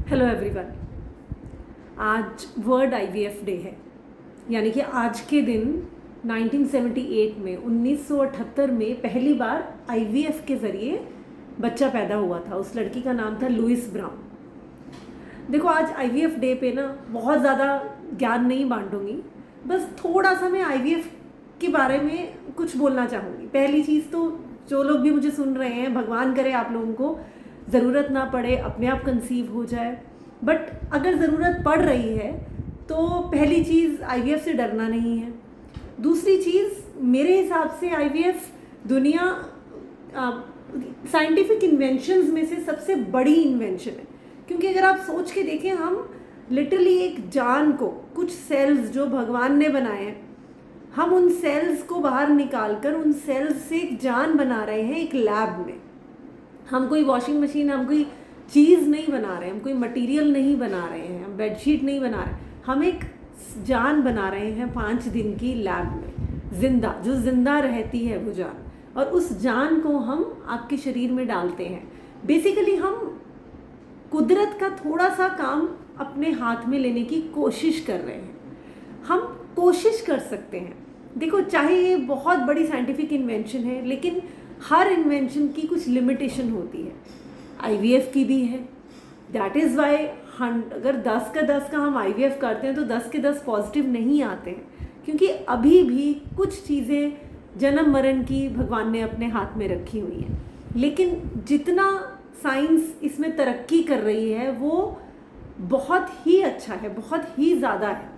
Hello everyone. आज world IVF day है, यानी कि आज के दिन 1978 में 1978 में पहली बार आईवीएफ के ज़रिए बच्चा पैदा हुआ था। उस लड़की का नाम था लुइस ब्राउन। देखो, आज आईवीएफ डे पे ना बहुत ज़्यादा ज्ञान नहीं बांटूंगी, बस थोड़ा सा मैं आईवीएफ के बारे में कुछ बोलना चाहूँगी। पहली चीज़ तो जो लोग भी मुझे सुन रहे हैं, भगवान करे आप लोगों को ज़रूरत ना पड़े, अपने आप कंसीव हो जाए। बट अगर ज़रूरत पड़ रही है तो पहली चीज़ आईवीएफ से डरना नहीं है। दूसरी चीज़, मेरे हिसाब से आईवीएफ दुनिया साइंटिफिक इन्वेंशंस में से सबसे बड़ी इन्वेंशन है, क्योंकि अगर आप सोच के देखें, हम लिटरली एक जान को, कुछ सेल्स जो भगवान ने बनाए हैं, हम उन सेल्स को बाहर निकाल कर उन सेल्स से एक जान बना रहे हैं एक लैब में। हम कोई वॉशिंग मशीन, हम कोई चीज़ नहीं बना रहे हैं, हम कोई मटेरियल नहीं बना रहे हैं, हम बेडशीट नहीं बना रहे हैं, हम एक जान बना रहे हैं 5 दिन की लैब में, जिंदा, जो जिंदा रहती है वो जान। और उस जान को हम आपके शरीर में डालते हैं। बेसिकली हम कुदरत का थोड़ा सा काम अपने हाथ में लेने की कोशिश कर रहे हैं। हम कोशिश कर सकते हैं। देखो, चाहे ये बहुत बड़ी साइंटिफिक इन्वेंशन है, लेकिन हर इन्वेंशन की कुछ लिमिटेशन होती है। आईवीएफ की भी है। दैट इज़ वाई अगर 10 का 10 का हम आईवीएफ करते हैं तो 10 के 10 पॉजिटिव नहीं आते हैं, क्योंकि अभी भी कुछ चीज़ें जन्म मरण की भगवान ने अपने हाथ में रखी हुई हैं। लेकिन जितना साइंस इसमें तरक्की कर रही है वो बहुत ही अच्छा है, बहुत ही ज़्यादा है।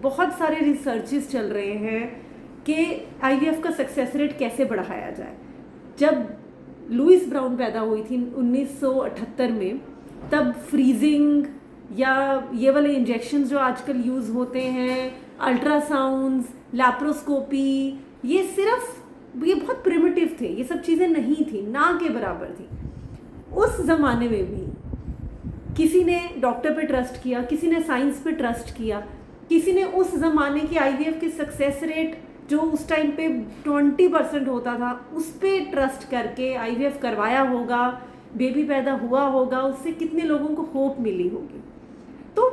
बहुत सारे रिसर्चेस चल रहे हैं कि आईवीएफ का सक्सेस रेट कैसे बढ़ाया जाए। जब लुइस ब्राउन पैदा हुई थी 1978 में, तब फ्रीजिंग या ये वाले इंजेक्शंस जो आजकल यूज़ होते हैं, अल्ट्रासाउंड्स, लैप्रोस्कोपी, ये बहुत प्रिमिटिव थे। ये सब चीज़ें नहीं थी, ना के बराबर थी। उस ज़माने में भी किसी ने डॉक्टर पे ट्रस्ट किया, किसी ने साइंस पे ट्रस्ट किया, किसी ने उस ज़माने की आईवीएफ की सक्सेस रेट जो उस टाइम पे 20% होता था, उस पर ट्रस्ट करके आईवीएफ करवाया होगा, बेबी पैदा हुआ होगा, उससे कितने लोगों को होप मिली होगी। तो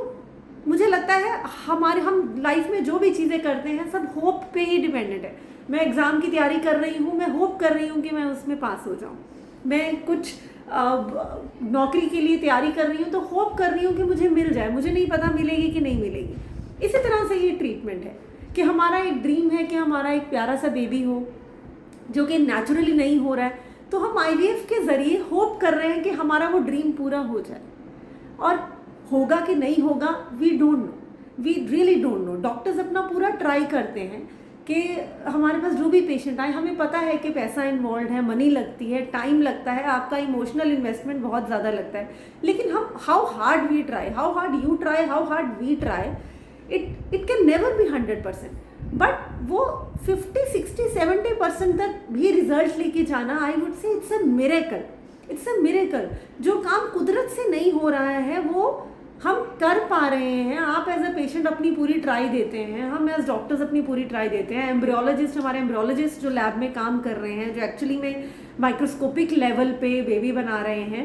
मुझे लगता है हम लाइफ में जो भी चीज़ें करते हैं सब होप पे ही डिपेंडेंट है। मैं एग्ज़ाम की तैयारी कर रही हूँ, मैं होप कर रही हूँ कि मैं उसमें पास हो जाऊँ। मैं कुछ नौकरी के लिए तैयारी कर रही हूँ तो होप कर रही हूँ कि मुझे मिल जाए। मुझे नहीं पता मिलेगी कि नहीं मिलेगी। इसी तरह से ये ट्रीटमेंट है कि हमारा एक ड्रीम है कि हमारा एक प्यारा सा बेबी हो, जो कि नेचुरली नहीं हो रहा है, तो हम आईवीएफ के ज़रिए होप कर रहे हैं कि हमारा वो ड्रीम पूरा हो जाए। और होगा कि नहीं होगा, we don't know, we really don't know. Doctors अपना पूरा ट्राई करते हैं कि हमारे पास जो भी पेशेंट आए, हमें पता है कि पैसा इन्वॉल्व है, मनी लगती है, टाइम लगता है, आपका इमोशनल इन्वेस्टमेंट बहुत ज़्यादा लगता है। लेकिन हम how hard we try, how hard you try, how hard we try, it can never be 100%, but वो 50, 60, 70% तक भी रिजल्ट लेके जाना, I would say it's a miracle. It's a miracle. जो काम कुदरत से नहीं हो रहा है वो हम कर पा रहे हैं। आप एज अ पेशेंट अपनी पूरी ट्राई देते हैं, हम एज डॉक्टर्स अपनी पूरी ट्राई देते हैं। एम्ब्रियोलॉजिस्ट, हमारे एम्ब्रियोलॉजिस्ट जो लैब में काम कर रहे हैं, जो एक्चुअली में माइक्रोस्कोपिक लेवल पे बेबी बना रहे हैं,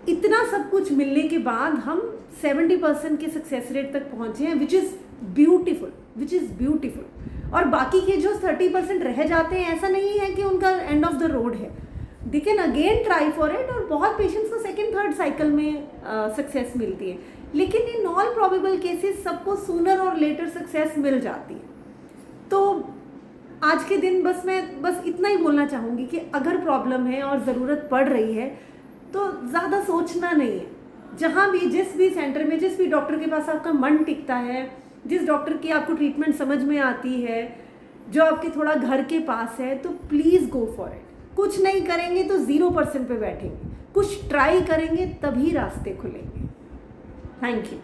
इतना सब कुछ मिलने के बाद हम 70% के सक्सेस रेट तक पहुंचे हैं, विच इज़ ब्यूटीफुल। और बाकी के जो 30% रह जाते हैं, ऐसा नहीं है कि उनका एंड ऑफ द रोड है। They can again try for it, और बहुत पेशेंट्स को सेकेंड थर्ड साइकिल में सक्सेस मिलती है। लेकिन इन ऑल प्रॉबेबल केसेस सबको सूनर और लेटर सक्सेस मिल जाती है। तो आज के दिन मैं इतना ही बोलना चाहूँगी कि अगर प्रॉब्लम है और ज़रूरत पड़ रही है तो ज़्यादा सोचना नहीं है। जहाँ भी, जिस भी सेंटर में, जिस भी डॉक्टर के पास आपका मन टिकता है, जिस डॉक्टर की आपको ट्रीटमेंट समझ में आती है, जो आपके थोड़ा घर के पास है, तो प्लीज़ गो फॉर इट। कुछ नहीं करेंगे तो 0% पे बैठेंगे, कुछ ट्राई करेंगे तभी रास्ते खुलेंगे। Thank you.